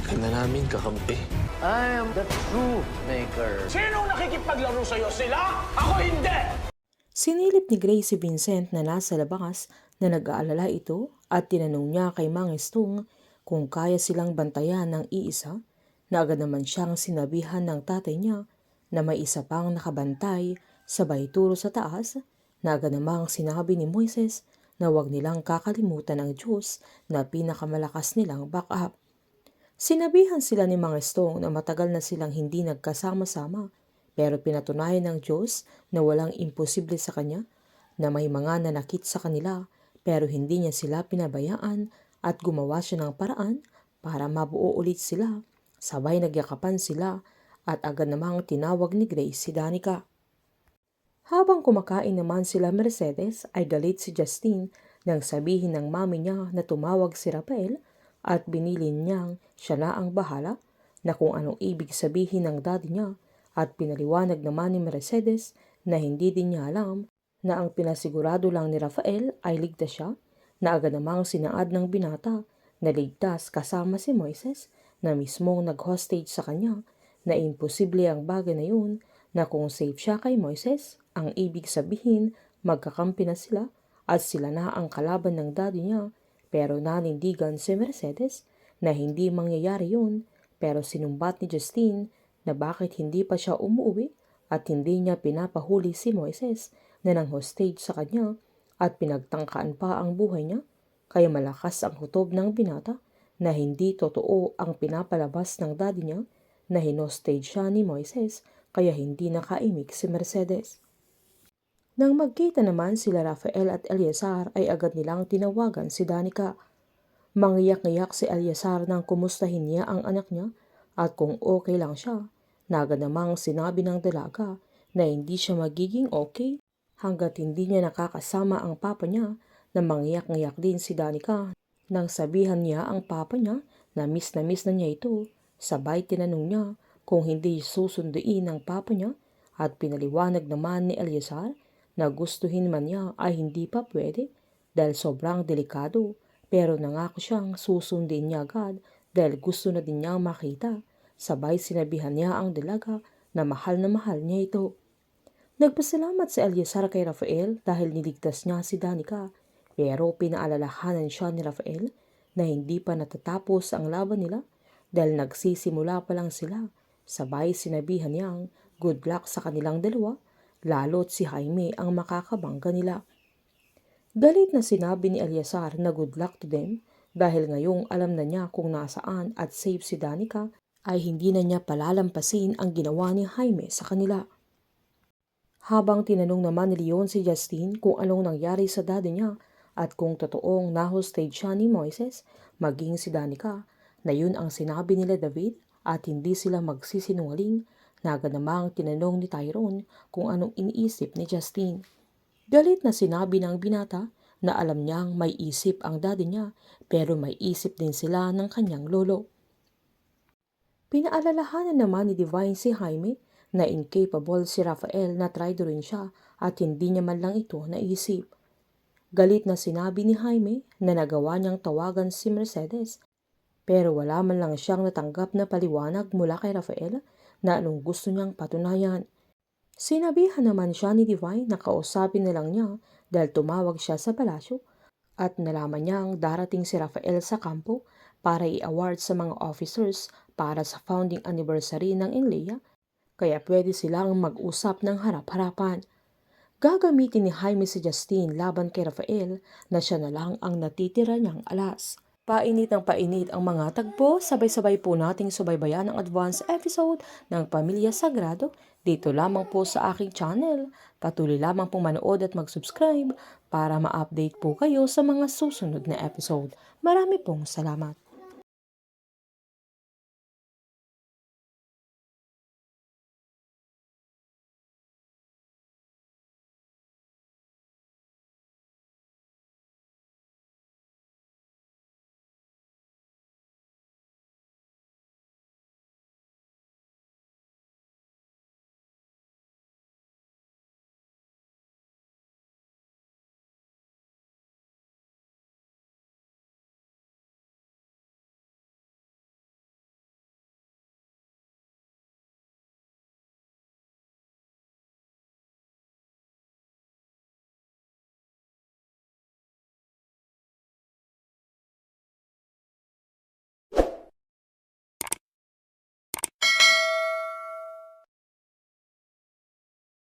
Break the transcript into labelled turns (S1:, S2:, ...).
S1: ka na namin kakampi.
S2: I am the true maker.
S3: Sino nakikipaglaro sa'yo? Sila? Ako hindi!
S4: Sinilip ni Grace si Vincent na nasa labas na nag-aalala ito at tinanong niya kay Mang Estong kung kaya silang bantayan ng iisa, na agad naman siyang sinabihan ng tatay niya na may isa pang nakabantay sabay turo sa taas, na agad namang sinabi ni Moises na huwag nilang kakalimutan ang Diyos na pinakamalakas nilang backup. Sinabihan sila ni Mang Estong na matagal na silang hindi nagkasama-sama, pero pinatunayan ng Diyos na walang imposible sa Kanya, na may mga nanakit sa kanila pero hindi niya sila pinabayaan at gumawa siya ng paraan para mabuo ulit sila. Sabay nagyakapan sila at agad namang tinawag ni Grace si Danica. Habang kumakain naman sila Mercedes ay galit si Justine nang sabihin ng mami niya na tumawag si Rafael at binilin niyang siya na ang bahala na kung anong ibig sabihin ng daddy niya, at pinaliwanag naman ni Mercedes na hindi din niya alam na ang pinasigurado lang ni Rafael ay ligtas siya, na agad namang sinaad ng binata na ligtas kasama si Moises na mismong nag-hostage sa kanya, na imposible ang bagay na yun, na kung safe siya kay Moises, ang ibig sabihin magkakampi na sila at sila na ang kalaban ng daddy niya. Pero nanindigan si Mercedes na hindi mangyayari yun, pero sinumbat ni Justine na bakit hindi pa siya umuwi at hindi niya pinapahuli si Moises na nang hostage sa kanya at pinagtangkaan pa ang buhay niya. Kaya malakas ang hutob ng binata na hindi totoo ang pinapalabas ng daddy niya na hinostage siya ni Moises, kaya hindi nakaimik si Mercedes. Nang magkita naman sila Rafael at Eleazar ay agad nilang tinawagan si Danica. Mangiyak-ngiyak si Eleazar nang kumustahin niya ang anak niya at kung okay lang siya, na agad namang sinabi ng dalaga na hindi siya magiging okay hanggat hindi niya nakakasama ang papa niya, na mangiyak-ngiyak din si Danica nang sabihan niya ang papa niya na miss na niya ito. Sabay tinanong niya kung hindi susunduin ng papa niya at pinaliwanag naman ni Eleazar na gustuhin man niya ay hindi pa pwede dahil sobrang delikado, pero nangako siyang susundin niya agad dahil gusto na din niyang makita. Sabay sinabihan niya ang dalaga na mahal niya ito. Nagpasalamat si Eleazar kay Rafael dahil niligtas niya si Danica, pero pinaalalahanan siya ni Rafael na hindi pa natatapos ang laban nila dahil nagsisimula pa lang sila. Sabay sinabihan niyang good luck sa kanilang dalawa, lalo't si Jaime ang makakabangga nila. Galit na sinabi ni Eleazar na good luck to them dahil ngayong alam na niya kung nasaan at safe si Danica, ay hindi na niya palalampasin ang ginawa ni Jaime sa kanila. Habang tinanong naman ni Leon si Justine kung anong nangyari sa daddy niya at kung totoong na-hostage siya ni Moises, maging si Danica, na yun ang sinabi nila David at hindi sila magsisinungaling, na agad namang tinanong ni Tyrone kung anong iniisip ni Justine. Galit na sinabi ng binata na alam niyang may isip ang daddy niya, pero may isip din sila ng kanyang lolo. Pinaalalahanan naman ni Divine si Jaime na incapable si Rafael na traidorin siya at hindi niya man lang ito naisip. Galit na sinabi ni Jaime na nagawa niyang tawagan si Mercedes, pero wala man lang siyang natanggap na paliwanag mula kay Rafael na anong gusto niyang patunayan. Sinabihan naman siya ni Divine na kausapin na lang niya dahil tumawag siya sa palasyo at nalaman niyang darating si Rafael sa kampo para i-award sa mga officers para sa founding anniversary ng Inleia, kaya pwede silang mag-usap ng harap-harapan. Gagamitin ni Jaime si Justine laban kay Rafael na siya na lang ang natitira niyang alas. Painit ng painit ang mga tagpo, sabay-sabay po nating subaybayan ang advance episode ng Pamilya Sagrado dito lamang po sa aking channel. Patuloy lamang pong manood at mag-subscribe para ma-update po kayo sa mga susunod na episode. Marami pong salamat.